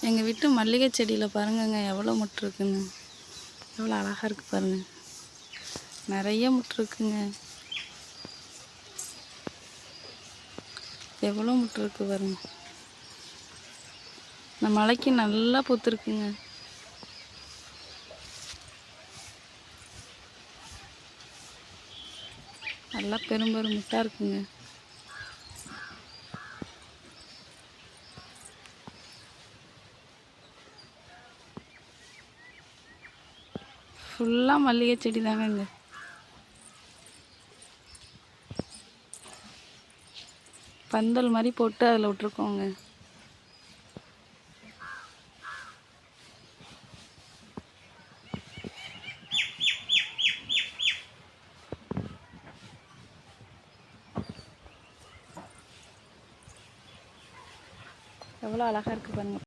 எங்கள் வீட்டு மல்லிகை செடியில் பாருங்கங்க எவ்வளோ முட்டு இருக்குன்னு. எவ்வளோ அழகாக இருக்குது பாருங்கள். நிறைய முட்டு இருக்குங்க. எவ்வளோ முட்டு இருக்குது பாருங்க. இந்த மலைக்கு நல்லா பூத்துருக்குங்க. நல்லா பெரும் முட்டாக இருக்குங்க. ஃபுல்லாக மல்லிகை செடி தாங்க. பந்தல் மாதிரி போட்டு அதில் விட்ருக்கோங்க. எவ்வளோ அழகாக இருக்குது பாருங்கள்.